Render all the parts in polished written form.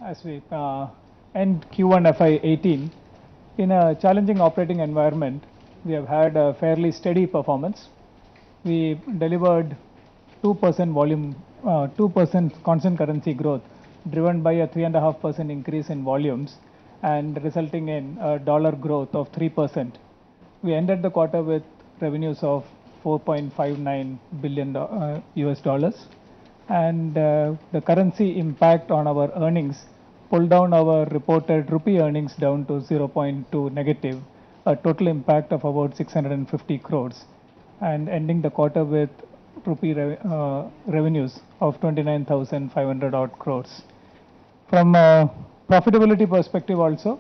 as we end Q1 FY18. In a challenging operating environment, we have had a fairly steady performance. We delivered 2% volume, 2% constant currency growth, driven by a 3.5% increase in volumes and resulting in a dollar growth of 3%. We ended the quarter with revenues of $4.59 billion US dollars, and the currency impact on our earnings pulled down our reported rupee earnings down to 0.2 negative, a total impact of about 650 crores, and ending the quarter with rupee revenues of 29,500 odd crores. From a profitability perspective also,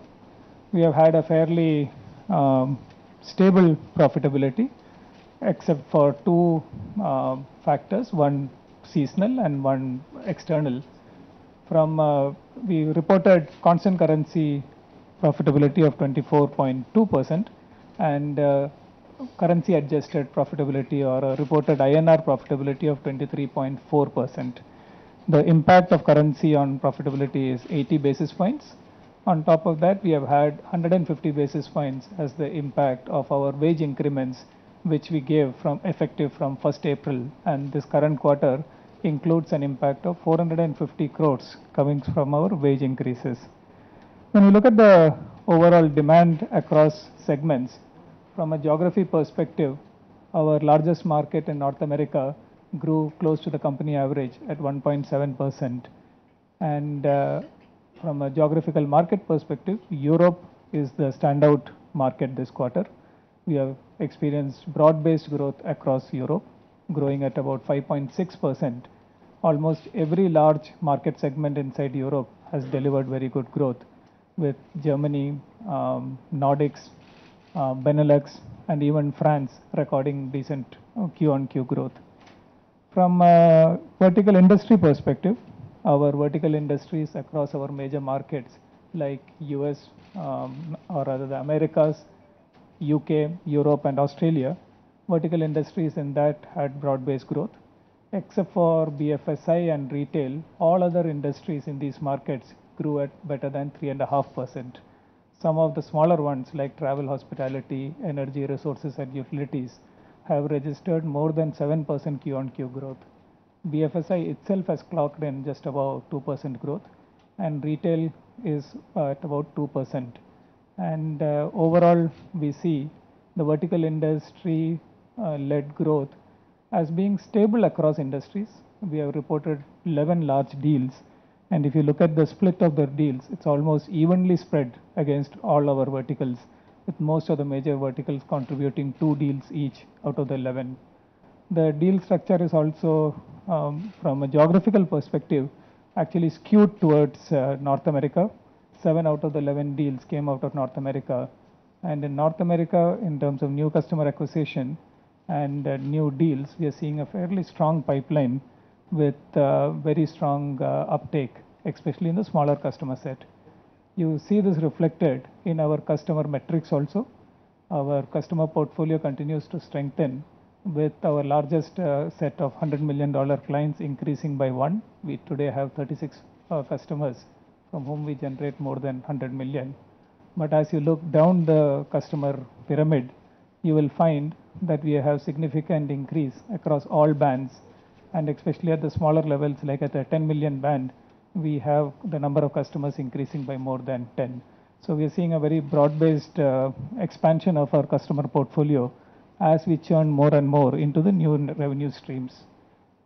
we have had a fairly stable profitability, except for two factors, one seasonal and one external. We reported constant currency profitability of 24.2% and currency adjusted profitability or a reported INR profitability of 23.4%. The impact of currency on profitability is 80 basis points. On top of that, we have had 150 basis points as the impact of our wage increments, which we gave effective from 1st April, and this current quarter includes an impact of 450 crores coming from our wage increases. When we look at the overall demand across segments, from a geography perspective, our largest market in North America grew close to the company average at 1.7%. And from a geographical market perspective, Europe is the standout market this quarter. We have experienced broad-based growth across Europe, growing at about 5.6%. Almost every large market segment inside Europe has delivered very good growth, with Germany, Nordics, Benelux, and even France recording decent Q-on-Q growth. From a vertical industry perspective, our vertical industries across our major markets like US, or rather the Americas, UK, Europe, and Australia, vertical industries in that had broad-based growth. Except for BFSI and retail, all other industries in these markets grew at better than 3.5%. Some of the smaller ones like travel, hospitality, energy, resources, and utilities have registered more than 7% Q-on-Q growth. BFSI itself has clocked in just about 2% growth, and retail is at about 2%. And overall, we see the vertical industry led growth as being stable across industries. We have reported 11 large deals, and if you look at the split of the deals, it's almost evenly spread against all our verticals, with most of the major verticals contributing 2 deals each out of the 11. The deal structure is also, from a geographical perspective, actually skewed towards North America. 7 out of the 11 deals came out of North America. And in North America, in terms of new customer acquisition and new deals, we are seeing a fairly strong pipeline with very strong uptake, especially in the smaller customer set. You see this reflected in our customer metrics also. Our customer portfolio continues to strengthen, with our largest set of $100 million clients increasing by 1. We today have 36 customers from whom we generate more than 100 million. But as you look down the customer pyramid, you will find that we have significant increase across all bands, and especially at the smaller levels, like at the 10 million band, we have the number of customers increasing by more than 10. So we are seeing a very broad-based expansion of our customer portfolio as we churn more and more into the new revenue streams.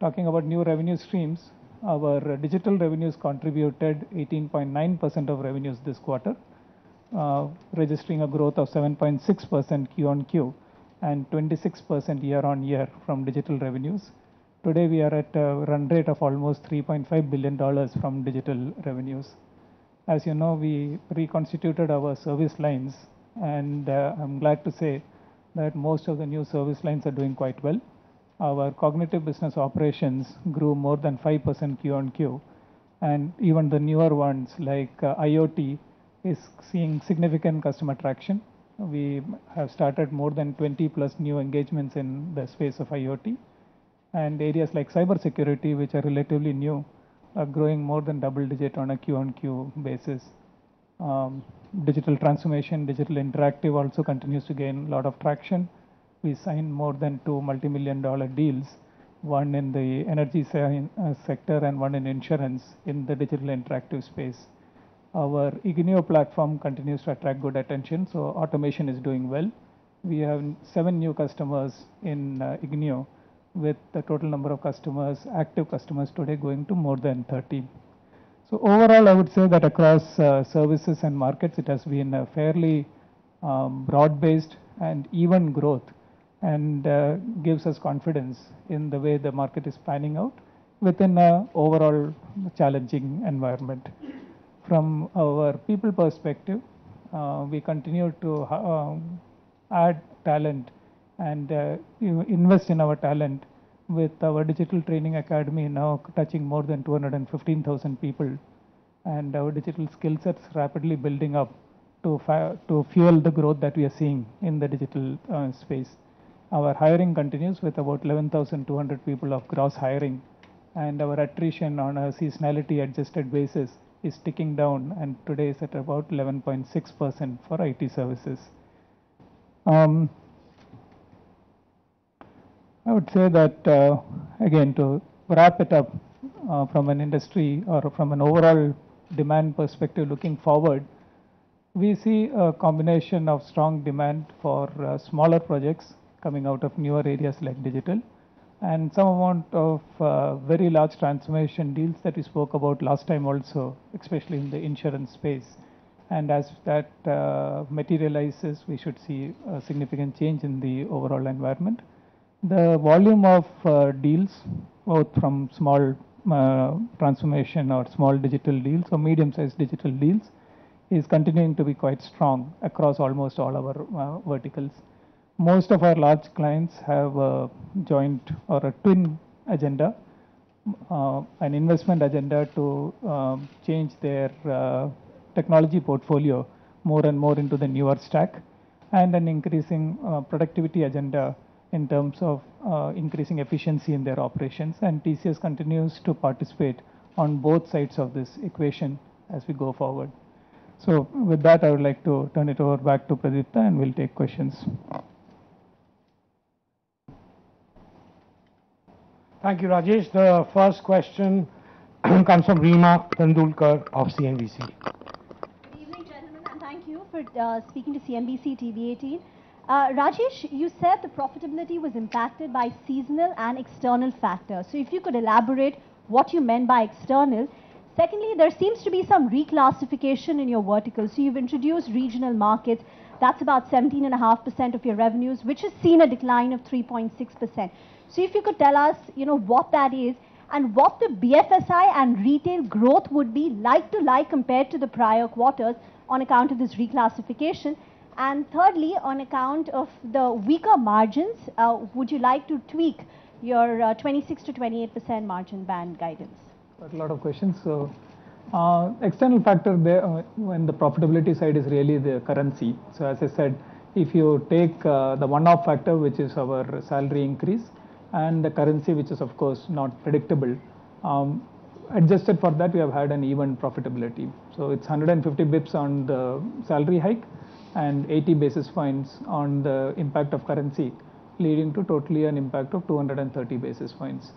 Talking about new revenue streams, our digital revenues contributed 18.9% of revenues this quarter, registering a growth of 7.6% Q-on-Q and 26% year-on-year from digital revenues. Today we are at a run rate of almost $3.5 billion from digital revenues. As you know, we reconstituted our service lines, and I'm glad to say that most of the new service lines are doing quite well. Our cognitive business operations grew more than 5% Q-on-Q, and even the newer ones like IoT is seeing significant customer traction. We have started more than 20 plus new engagements in the space of IoT, and areas like cybersecurity, which are relatively new, growing more than double-digit on a Q-on-Q basis. Digital transformation, digital interactive also continues to gain a lot of traction. We signed more than 2 multi-million-dollar deals, one in the energy sector and one in insurance in the digital interactive space. Our ETNow platform continues to attract good attention, so automation is doing well. We have 7 new customers in ETNow, with the total number of customers, active customers today going to more than 30. So overall, I would say that across services and markets, it has been a fairly broad-based and even growth, and gives us confidence in the way the market is panning out within an overall challenging environment. From our people perspective, we continue to add talent and invest in our talent, with our digital training academy now touching more than 215,000 people, and our digital skill sets rapidly building up to fuel the growth that we are seeing in the digital space. Our hiring continues with about 11,200 people of gross hiring, and our attrition on a seasonality adjusted basis is ticking down, and today is at about 11.6% for IT services. I would say that, again, to wrap it up, from an industry or from an overall demand perspective looking forward, we see a combination of strong demand for smaller projects coming out of newer areas like digital, and some amount of very large transformation deals that we spoke about last time also, especially in the insurance space. And as that materializes, we should see a significant change in the overall environment. The volume of deals, both from small transformation or small digital deals or medium-sized digital deals, is continuing to be quite strong across almost all our verticals. Most of our large clients have a joint or a twin agenda, an investment agenda to change their technology portfolio more and more into the newer stack, and an increasing productivity agenda in terms of increasing efficiency in their operations. And TCS continues to participate on both sides of this equation as we go forward. So with that, I would like to turn it over back to Pradipta, and we'll take questions. Thank you, Rajesh. The first question comes from Reema Tendulkar of CNBC. Good evening, gentlemen, and thank you for speaking to CNBC TV18. Rajesh, you said the profitability was impacted by seasonal and external factors. So if you could elaborate what you meant by external. Secondly, there seems to be some reclassification in your verticals. So you've introduced regional markets. That's about 17.5% of your revenues, which has seen a decline of 3.6%. So if you could tell us, what that is, and what the BFSI and retail growth would be like to like compared to the prior quarters on account of this reclassification. And thirdly, on account of the weaker margins, would you like to tweak your 26 to 28% margin band guidance? Quite a lot of questions. So external factor there when the profitability side is really the currency. So as I said, if you take the one-off factor, which is our salary increase, and the currency, which is of course not predictable, adjusted for that, we have had an even profitability. So it's 150 bips on the salary hike and 80 basis points on the impact of currency, leading to totally an impact of 230 basis points.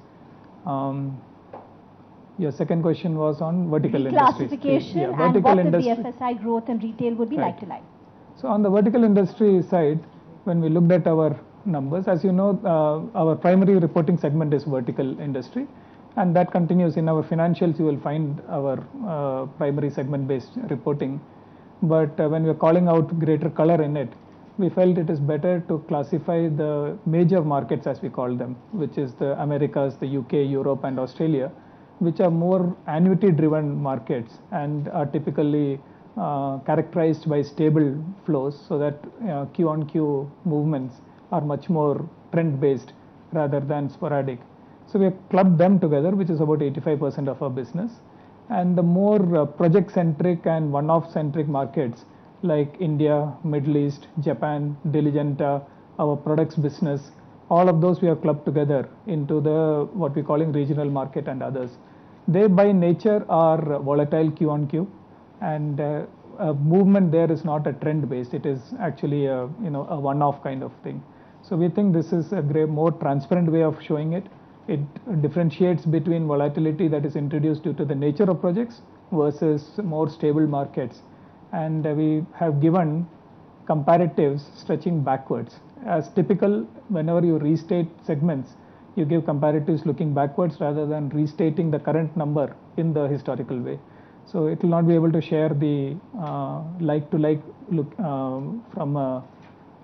Your second question was on vertical industries. Reclassification, yeah, and what the BFSI growth and retail would be like to like. So on the vertical industry side, when we looked at our numbers, as you know, our primary reporting segment is vertical industry, and that continues in our financials. You will find our primary segment based reporting, but when we are calling out greater color in it, we felt it is better to classify the major markets, as we call them, which is the Americas, the UK, Europe and Australia, which are more annuity driven markets and are typically characterized by stable flows, so that Q on Q movements are much more trend based rather than sporadic. So we have clubbed them together, which is about 85% of our business. And the more project centric and one-off centric markets like India, Middle East, Japan, Diligenta, our products business, all of those we have clubbed together into the what we calling regional market and others. they by nature are volatile Q on Q, and movement there is not a trend based. It is actually a one-off kind of thing. So we think this is a more transparent way of showing it. It differentiates between volatility that is introduced due to the nature of projects versus more stable markets. And we have given comparatives stretching backwards. As typical, whenever you restate segments, you give comparatives looking backwards rather than restating the current number in the historical way. So it will not be able to share the like-to-like look from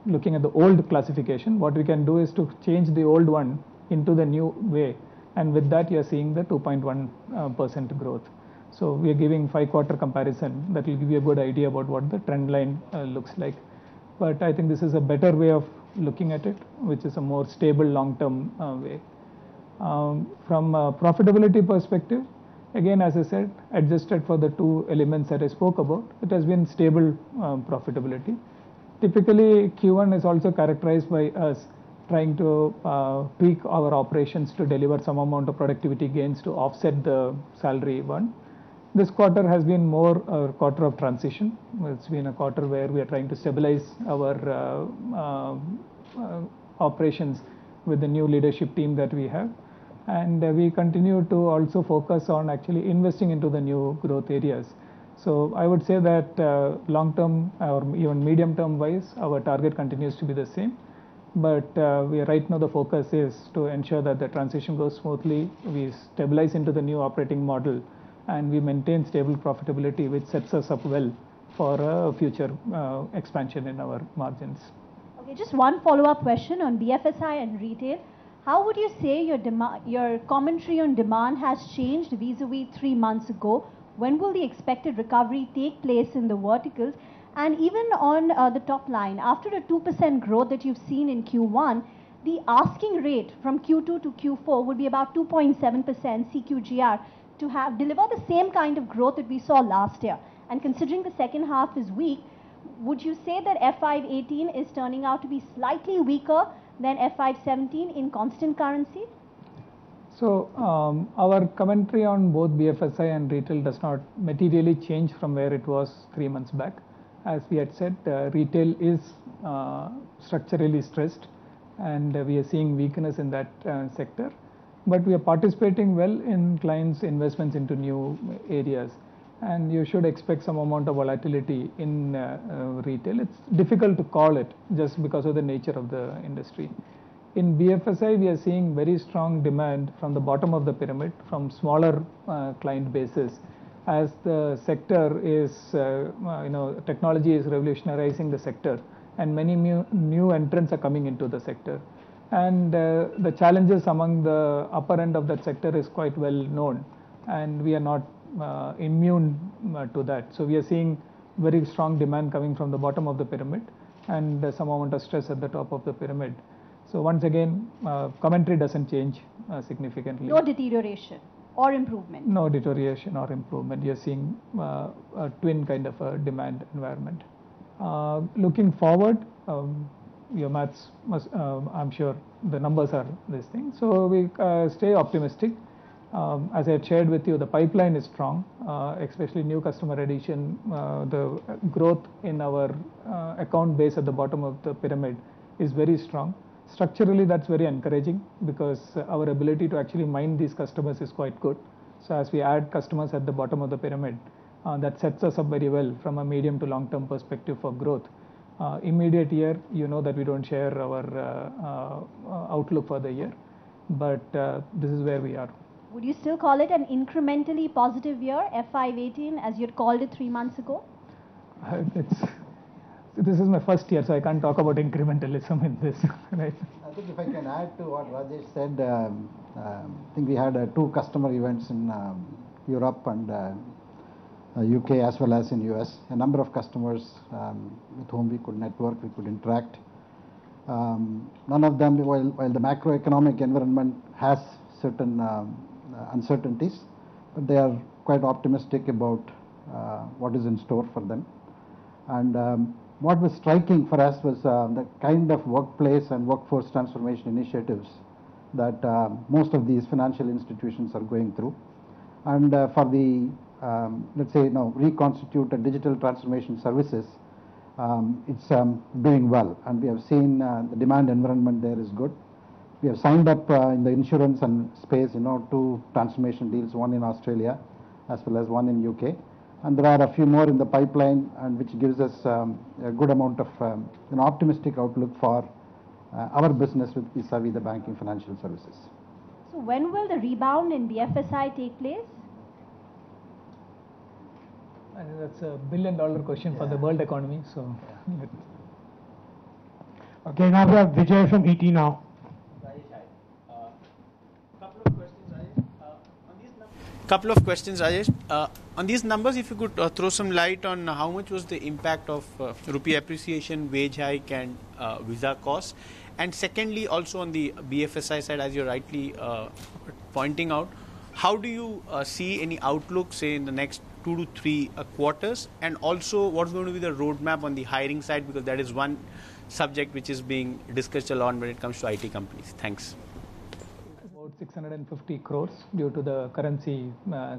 looking at the old classification. What we can do is to change the old one into the new way, and with that you are seeing the 2.1% growth. So we are giving 5-quarter comparison that will give you a good idea about what the trend line looks like. But I think this is a better way of looking at it, which is a more stable long-term way. From a profitability perspective, again, as I said, adjusted for the two elements that I spoke about, it has been stable profitability. Typically, Q1 is also characterized by us trying to tweak our operations to deliver some amount of productivity gains to offset the salary one. This quarter has been more a quarter of transition. It's been a quarter where we are trying to stabilize our operations with the new leadership team that we have. And we continue to also focus on actually investing into the new growth areas. So I would say that long-term or even medium-term wise, our target continues to be the same. But right now the focus is to ensure that the transition goes smoothly, we stabilize into the new operating model, and we maintain stable profitability, which sets us up well for future expansion in our margins. Okay, just one follow-up question on BFSI and retail. How would you say your commentary on demand has changed vis-a-vis 3 months ago? When will the expected recovery take place in the verticals? And even on the top line, after a 2% growth that you've seen in Q1, the asking rate from Q2 to Q4 would be about 2.7% CQGR to deliver the same kind of growth that we saw last year. And considering the second half is weak, would you say that FY18 is turning out to be slightly weaker than FY17 in constant currency? So our commentary on both BFSI and retail does not materially change from where it was 3 months back. As we had said, retail is structurally stressed, and we are seeing weakness in that sector. But we are participating well in clients' investments into new areas, and you should expect some amount of volatility in retail. It's difficult to call it just because of the nature of the industry. In BFSI, we are seeing very strong demand from the bottom of the pyramid, from smaller client bases, as the sector is, technology is revolutionizing the sector, and many new entrants are coming into the sector. And the challenges among the upper end of that sector is quite well known, and we are not immune to that. So we are seeing very strong demand coming from the bottom of the pyramid, and some amount of stress at the top of the pyramid. So once again, commentary doesn't change significantly. No deterioration or improvement? No deterioration or improvement. You're seeing a twin kind of a demand environment. Looking forward, your maths must, I'm sure the numbers are this thing. So we stay optimistic. As I had shared with you, the pipeline is strong, especially new customer addition. The growth in our account base at the bottom of the pyramid is very strong. Structurally, that's very encouraging because our ability to actually mine these customers is quite good. So as we add customers at the bottom of the pyramid, that sets us up very well from a medium to long-term perspective for growth. Immediate year, you know that we don't share our outlook for the year, but this is where we are. Would you still call it an incrementally positive year, FY18, as you'd called it 3 months ago? This is my first year, so I can't talk about incrementalism in this. Right? I think if I can add to what Rajesh said, I think we had 2 customer events in Europe and UK as well as in US. A number of customers with whom we could network, we could interact. None of them, while the macroeconomic environment has certain uncertainties, but they are quite optimistic about what is in store for them. And what was striking for us was the kind of workplace and workforce transformation initiatives that most of these financial institutions are going through. And for the, let's say, reconstituted digital transformation services, it's doing well. And we have seen the demand environment there is good. We have signed up in the insurance and space, 2 transformation deals, one in Australia as well as one in UK. And there are a few more in the pipeline, and which gives us a good amount of an optimistic outlook for our business with vis-a-vis the banking financial services. So when will the rebound in BFSI take place? I think that's a billion-dollar question for the world economy. So, Okay, now we have Vijay from ETNow. Couple of questions, Rajesh. On these numbers, if you could throw some light on how much was the impact of rupee appreciation, wage hike, and visa costs. And secondly, also on the BFSI side, as you're rightly pointing out, how do you see any outlook, say, in the next 2 to 3 quarters? And also, what's going to be the roadmap on the hiring side? Because that is one subject which is being discussed a lot when it comes to IT companies. Thanks. about 650 crores due to the currency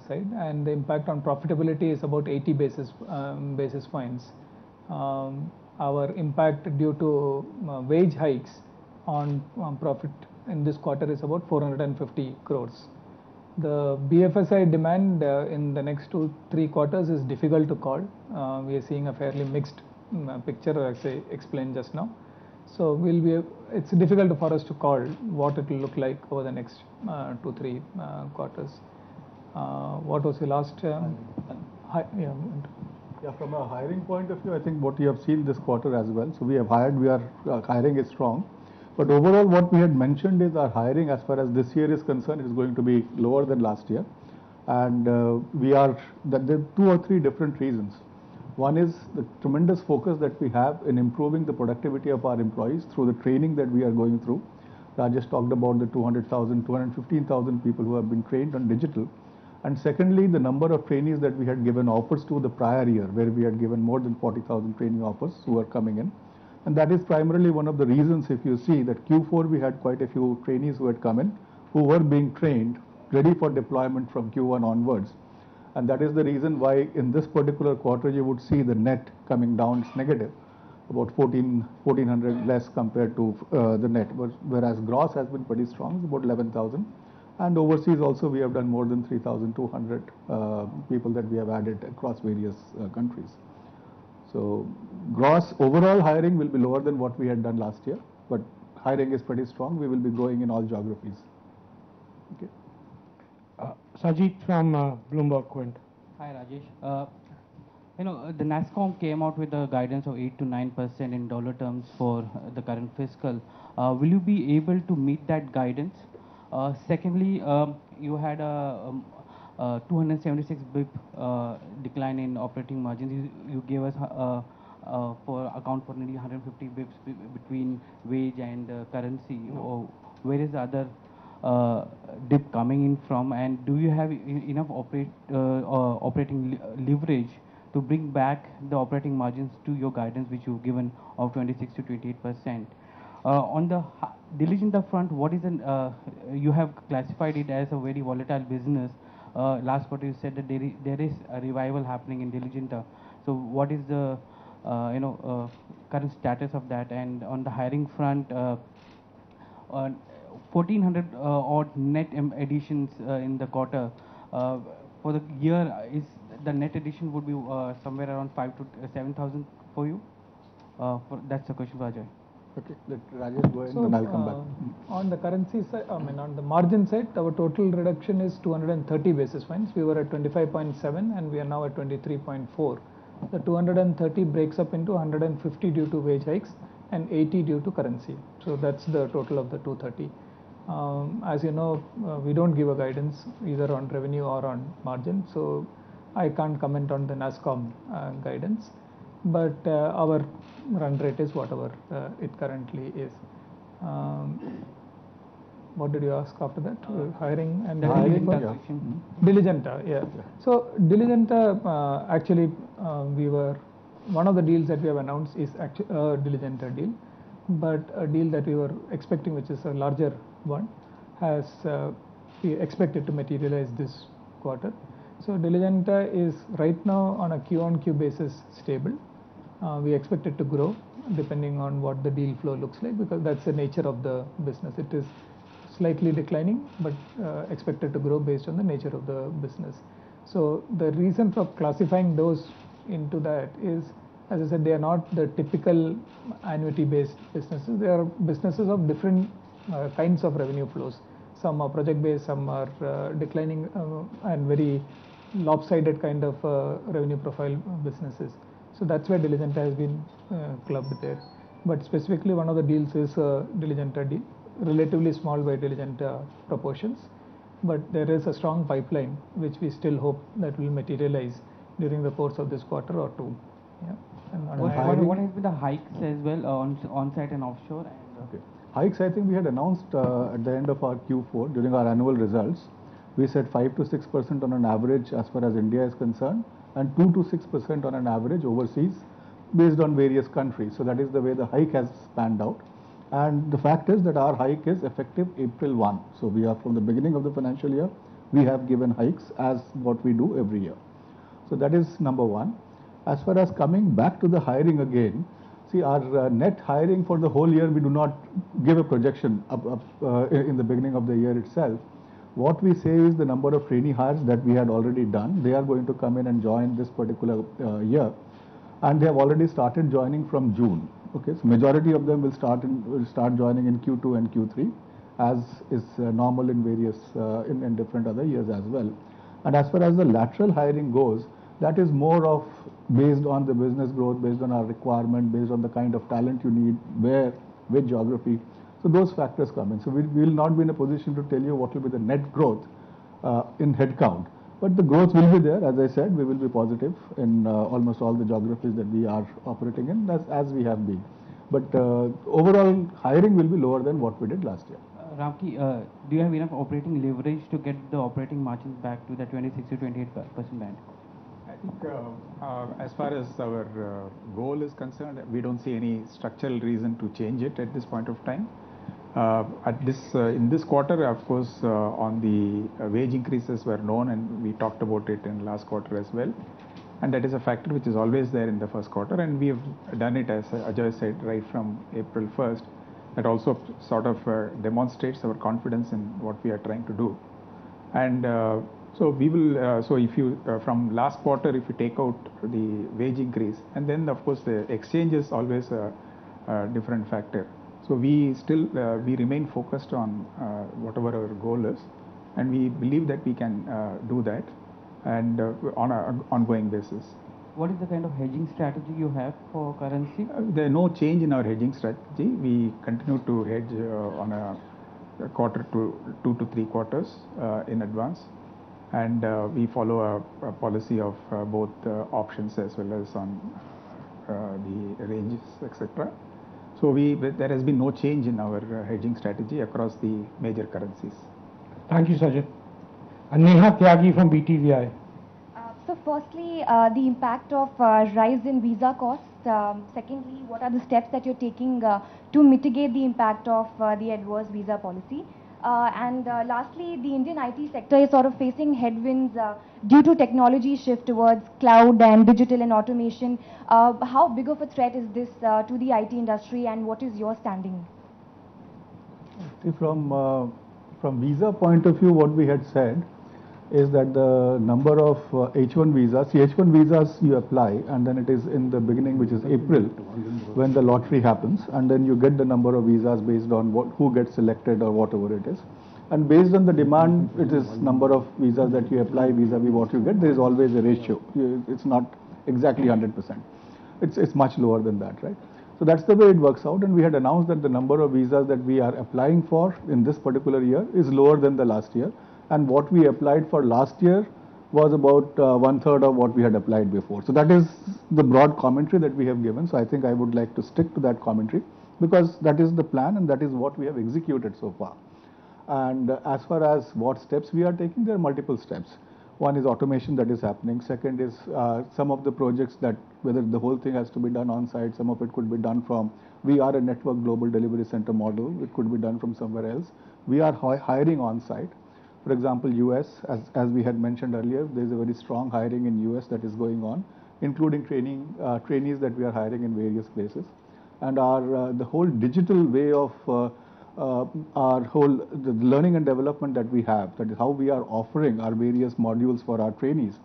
side, and the impact on profitability is about 80 basis points. Our impact due to wage hikes on profit in this quarter is about 450 crores. The BFSI demand in the next 2-3 quarters is difficult to call. We are seeing a fairly mixed picture, as I explained just now. So it's difficult for us to call what it will look like over the next 2-3 quarters. What was the last? Yeah, from a hiring point of view, I think what you have seen this quarter as well. So we have hired, hiring is strong. But overall, what we had mentioned is our hiring as far as this year is concerned is going to be lower than last year. And there are 2 or 3 different reasons. One is the tremendous focus that we have in improving the productivity of our employees through the training that we are going through. Rajesh talked about the 215,000 people who have been trained on digital. And secondly, the number of trainees that we had given offers to the prior year, where we had given more than 40,000 training offers who are coming in. And that is primarily one of the reasons, if you see, that Q4 we had quite a few trainees who had come in, who were being trained, ready for deployment from Q1 onwards. And that is the reason why in this particular quarter you would see the net coming down, it's negative, about 1,400 less compared to the net, whereas gross has been pretty strong, it's about 11,000. And overseas also we have done more than 3,200 people that we have added across various countries. So gross overall hiring will be lower than what we had done last year, but hiring is pretty strong. We will be growing in all geographies. Okay. Sajid from Bloomberg Quint. Hi Rajesh. The NASSCOM came out with a guidance of 8 to 9% in dollar terms for the current fiscal. Will you be able to meet that guidance? Secondly, you had a 276 BIP decline in operating margins. You gave us for account for nearly 150 bips between wage and currency. Or where is the other dip coming in from, and do you have enough operating leverage to bring back the operating margins to your guidance which you've given of 26 to 28%? On the Diligenta front, what is you have classified it as a very volatile business. Last quarter you said that there is a revival happening in Diligenta. So what is the current status of that? And on the hiring front, 1,400 odd net additions in the quarter. For the year, is the net addition would be somewhere around 5,000 to 7,000 for you? That's the question for Ajay. Okay, let Rajesh go ahead and I'll come back. On the currency side, on the margin side, our total reduction is 230 basis points. We were at 25.7 and we are now at 23.4. The 230 breaks up into 150 due to wage hikes and 80 due to currency. So that's the total of the 230. As you know, we don't give a guidance either on revenue or on margin, so I can't comment on the NASSCOM guidance. But our run rate is whatever it currently is. What did you ask after that? Hiring and Diligenta, yeah. So Diligenta, actually, one of the deals that we have announced is actually a Diligenta deal, but a deal that we were expecting, which is a larger one, we expected to materialize this quarter. So Diligenta is right now on a Q-on-Q basis stable. We expect it to grow depending on what the deal flow looks like, because that's the nature of the business. It is slightly declining, but expected to grow based on the nature of the business. So the reason for classifying those into that is, as I said, they are not the typical annuity-based businesses. They are businesses of different kinds of revenue flows. Some are project-based, some are declining and very lopsided kind of revenue profile businesses. So that's why Diligenta has been clubbed there. But specifically, one of the deals is Diligenta deal, relatively small by Diligenta proportions. But there is a strong pipeline which we still hope that will materialize during the course of this quarter or two. Yeah. And What has been the hikes as well on-site and offshore? And, Okay. Hikes, I think we had announced at the end of our Q4 during our annual results. We said 5 to 6% on an average as far as India is concerned, and 2 to 6% on an average overseas based on various countries. So that is the way the hike has panned out. And the fact is that our hike is effective April 1. So we are from the beginning of the financial year, we have given hikes as what we do every year. So that is number one. As far as coming back to the hiring again, see, our net hiring for the whole year, we do not give a projection in the beginning of the year itself. What we say is the number of trainee hires that we had already done, they are going to come in and join this particular year, and they have already started joining from June. Okay, so majority of them will start joining in Q2 and Q3, as is normal in various in different other years as well. And as far as the lateral hiring goes, that is more of based on the business growth, based on our requirement, based on the kind of talent you need, where, which geography. So those factors come in. So we will not be in a position to tell you what will be the net growth in headcount. But the growth will be there. As I said, we will be positive in almost all the geographies that we are operating in, as we have been. But overall, hiring will be lower than what we did last year. Ramki, do you have enough operating leverage to get the operating margins back to the 26 to 28% band? I think as far as our goal is concerned, we don't see any structural reason to change it at this point of time. In this quarter, of course, on the wage increases were known, and we talked about it in last quarter as well. And that is a factor which is always there in the first quarter, and we have done it, as Ajay said, right from April 1st. That also sort of demonstrates our confidence in what we are trying to do. And so we will. So if you from last quarter, if you take out the wage increase, and then of course the exchange is always a different factor. So we still we remain focused on whatever our goal is, and we believe that we can do that, and on an ongoing basis. What is the kind of hedging strategy you have for currency? There is no change in our hedging strategy. We continue to hedge on a quarter to 2 to 3 quarters in advance, and we follow a policy of both options as well as on the ranges, etc. So there has been no change in our hedging strategy across the major currencies. Thank you, Sajid. And Neha Tyagi from BTVI. So firstly, the impact of rise in visa costs. Secondly, what are the steps that you're taking to mitigate the impact of the adverse visa policy? And lastly, the Indian IT sector is sort of facing headwinds due to technology shift towards cloud and digital and automation. How big of a threat is this to the IT industry, and what is your standing? See, from visa point of view, what we had said is that the number of H1 visas, see, H1 visas you apply, and then it is in the beginning, which is April, when the lottery happens, and then you get the number of visas based on who gets selected or whatever it is. And based on the demand, it is number of visas that you apply vis-a-vis what you get. There is always a ratio. It's not exactly 100%. It's much lower than that, right? So that's the way it works out, and we had announced that the number of visas that we are applying for in this particular year is lower than the last year. And what we applied for last year was about 1/3 of what we had applied before. So that is the broad commentary that we have given. So I think I would like to stick to that commentary, because that is the plan and that is what we have executed so far. And as far as what steps we are taking, there are multiple steps. One is automation that is happening. Second is some of the projects that whether the whole thing has to be done on site, some of it could be done from, we are a network global delivery center model, it could be done from somewhere else. We are hiring on site. For example, US, as we had mentioned earlier, there is a very strong hiring in US that is going on, including trainees that we are hiring in various places. And the whole digital way of the learning and development that we have, that is how we are offering our various modules for our trainees.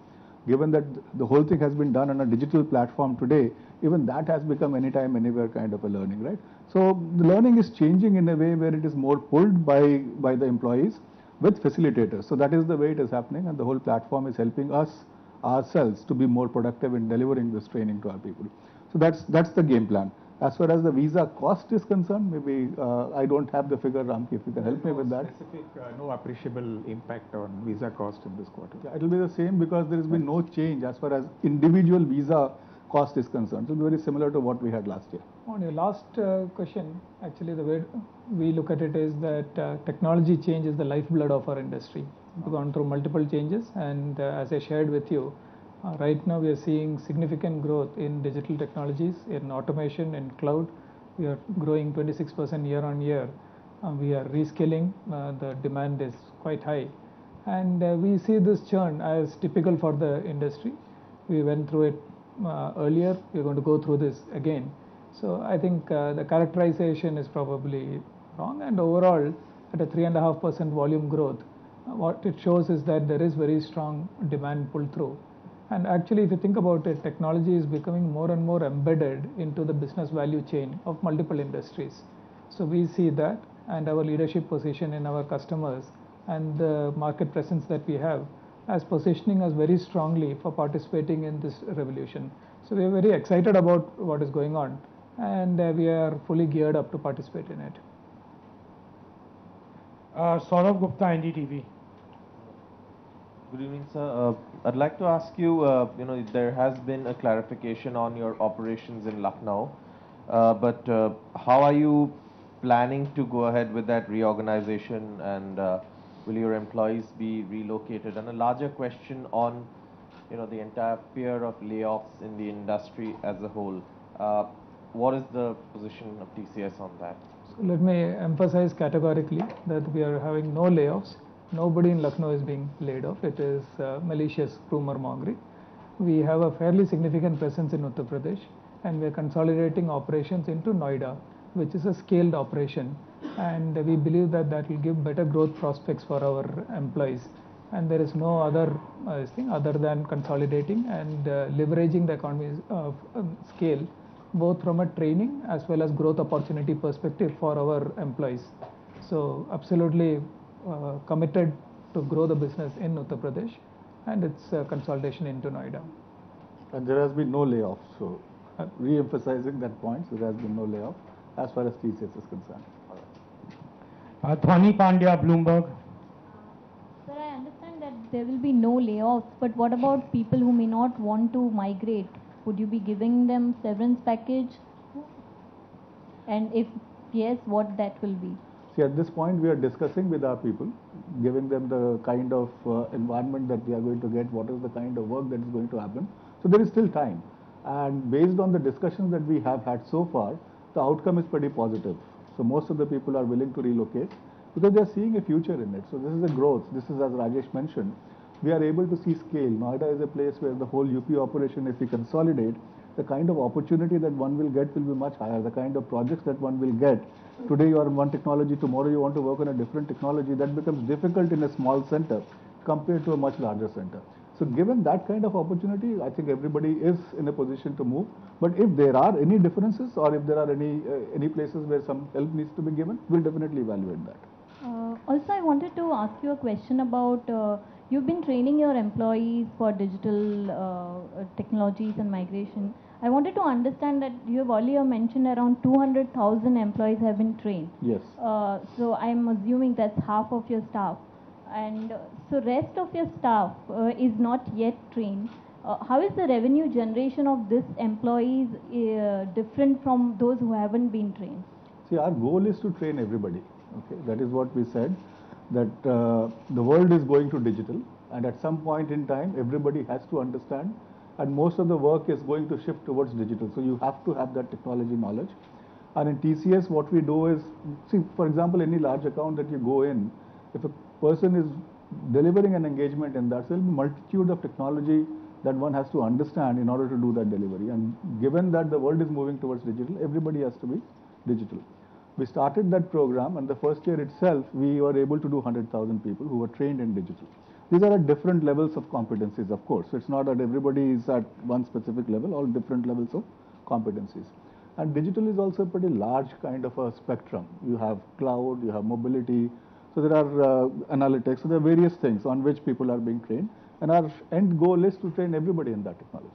Given that the whole thing has been done on a digital platform today, even that has become anytime, anywhere kind of a learning, right? So the learning is changing in a way where it is more pulled by the employees with facilitators. So that is the way it is happening, and the whole platform is helping us ourselves to be more productive in delivering this training to our people. So that's the game plan. As far as the visa cost is concerned, maybe I don't have the figure, Ramki, if you can help me with that. Specific, no appreciable impact on visa cost in this quarter. Yeah, it will be the same because there has been no change as far as individual visa cost is concerned. It will be very similar to what we had last year. On your last question, actually the way we look at it is that technology change is the lifeblood of our industry. We've gone through multiple changes, and as I shared with you, right now we are seeing significant growth in digital technologies, in automation, in cloud. We are growing 26% year on year. We are reskilling. The demand is quite high. And we see this churn as typical for the industry. We went through it earlier. We're going to go through this again. So I think the characterization is probably wrong. And overall, at a 3.5% volume growth, what it shows is that there is very strong demand pull through. And actually, if you think about it, technology is becoming more and more embedded into the business value chain of multiple industries. So we see that, and our leadership position in our customers and the market presence that we have as positioning us very strongly for participating in this revolution. So we are very excited about what is going on, and we are fully geared up to participate in it. Saurabh Gupta, NDTV. Good evening, sir. I'd like to ask you, there has been a clarification on your operations in Lucknow, but how are you planning to go ahead with that reorganization, and will your employees be relocated? And a larger question on, the entire fear of layoffs in the industry as a whole. What is the position of TCS on that? So let me emphasize categorically that we are having no layoffs. Nobody in Lucknow is being laid off. It is malicious rumor mongering. We have a fairly significant presence in Uttar Pradesh, and we are consolidating operations into Noida, which is a scaled operation. And we believe that that will give better growth prospects for our employees. And there is no other thing other than consolidating and leveraging the economies of scale, both from a training as well as growth opportunity perspective for our employees. So absolutely committed to grow the business in Uttar Pradesh, and its consolidation into Noida. And there has been no layoff. So re-emphasizing that point, so there has been no layoff as far as TCS is concerned. Dhwani Pandya, Bloomberg. Sir, I understand that there will be no layoffs, but what about people who may not want to migrate? Would you be giving them severance package? And if yes, what that will be? See, at this point, we are discussing with our people, giving them the kind of environment that we are going to get, what is the kind of work that is going to happen. So there is still time. And based on the discussions that we have had so far, the outcome is pretty positive. So most of the people are willing to relocate because they are seeing a future in it. So this is a growth. This is, as Rajesh mentioned, we are able to see scale. Noida is a place where the whole UP operation, if we consolidate, the kind of opportunity that one will get will be much higher. The kind of projects that one will get. Today you are on one technology, tomorrow you want to work on a different technology. That becomes difficult in a small center compared to a much larger center. So given that kind of opportunity, I think everybody is in a position to move. But if there are any differences, or if there are any places where some help needs to be given, we'll definitely evaluate that. Also, I wanted to ask you a question about, you've been training your employees for digital technologies and migration. I wanted to understand that you have earlier mentioned around 200,000 employees have been trained. Yes. So I'm assuming that's half of your staff. And so rest of your staff is not yet trained. How is the revenue generation of these employees different from those who haven't been trained? See, our goal is to train everybody. Okay, that is what we said, that the world is going to digital, and at some point in time, everybody has to understand, and most of the work is going to shift towards digital. So you have to have that technology knowledge. And in TCS, what we do is, see, for example, any large account that you go in, if a person is delivering an engagement in that. So there will be multitude of technology that one has to understand in order to do that delivery. And given that the world is moving towards digital, everybody has to be digital. We started that program, and the first year itself, we were able to do 100,000 people who were trained in digital. These are at different levels of competencies, of course. So it's not that everybody is at one specific level, all different levels of competencies. And digital is also a pretty large kind of a spectrum. You have cloud, you have mobility, so there are analytics, so there are various things on which people are being trained. And our end goal is to train everybody in that technology.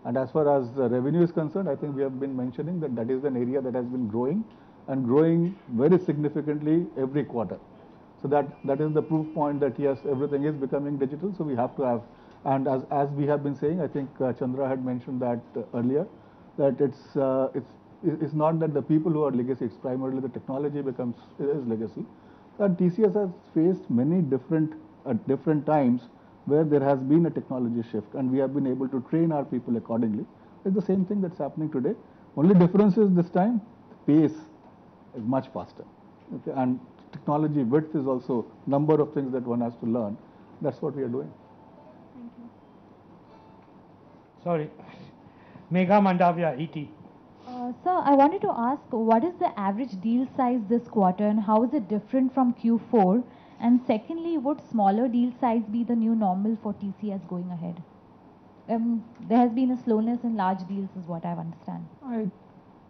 And as far as revenue is concerned, I think we have been mentioning that that is an area that has been growing and growing very significantly every quarter. So that is the proof point that yes, everything is becoming digital. So we have to have, and as we have been saying, I think Chandra had mentioned that earlier, that it's not that the people who are legacy, it's primarily the technology is legacy. That TCS has faced many different times where there has been a technology shift, and we have been able to train our people accordingly. It's the same thing that's happening today. Only difference is this time, the pace is much faster. Okay? And technology width is also number of things that one has to learn. That's what we are doing. Thank you. Sorry. Megha Mandavia, ET. Sir, I wanted to ask, what is the average deal size this quarter and how is it different from Q4? And secondly, would smaller deal size be the new normal for TCS going ahead? There has been a slowness in large deals is what I understand.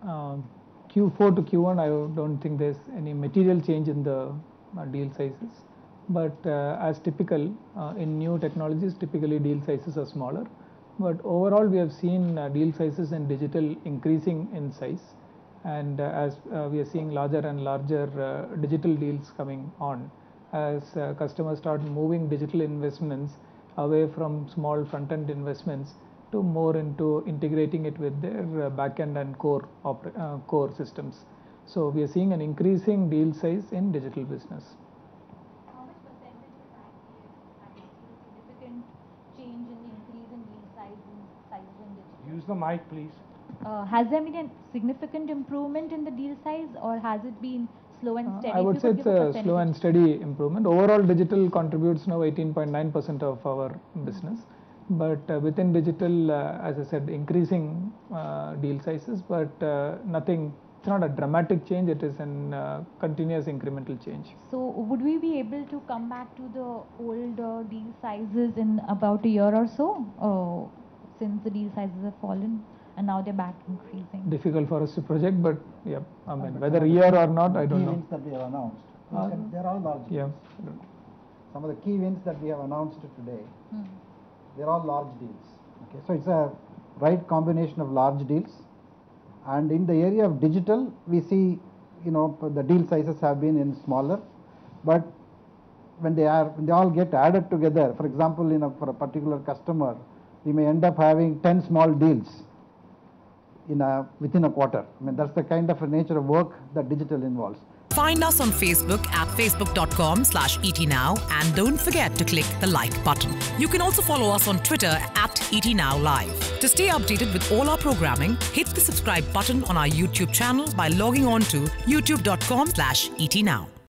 Q4 to Q1, I don't think there's any material change in the deal sizes. But as typical in new technologies, typically deal sizes are smaller. But overall, we have seen deal sizes in digital increasing in size. And as we are seeing larger and larger digital deals coming on, as customers start moving digital investments away from small front-end investments to more into integrating it with their back-end and core systems. So we are seeing an increasing deal size in digital business. How much percentage of time have you seen a significant change in the increase in deal sizes in digital? Use the mic, please. Has there been a significant improvement in the deal size, or has it been slow and steady? I would say it's a slow and steady improvement. Overall, digital contributes now 18.9% of our business. But within digital, as I said, increasing deal sizes, but nothing. It's not a dramatic change. It is a continuous incremental change. So would we be able to come back to the old deal sizes in about a year or so, since the deal sizes have fallen and now they're back increasing? Difficult for us to project, but yeah, I mean, whether a year or not, I don't know. Key wins that we have announced, they're all large deals. Yeah. Some of the key wins that we have announced today, they're all large deals. Okay, so it's a right combination of large deals. And in the area of digital, we see, the deal sizes have been in smaller, but when they all get added together, for example, for a particular customer, we may end up having 10 small deals within a quarter. I mean, that's the kind of a nature of work that digital involves. Find us on Facebook at facebook.com/ETNow and don't forget to click the like button. You can also follow us on Twitter at ETNow Live. To stay updated with all our programming, hit the subscribe button on our YouTube channel by logging on to youtube.com/ETNow.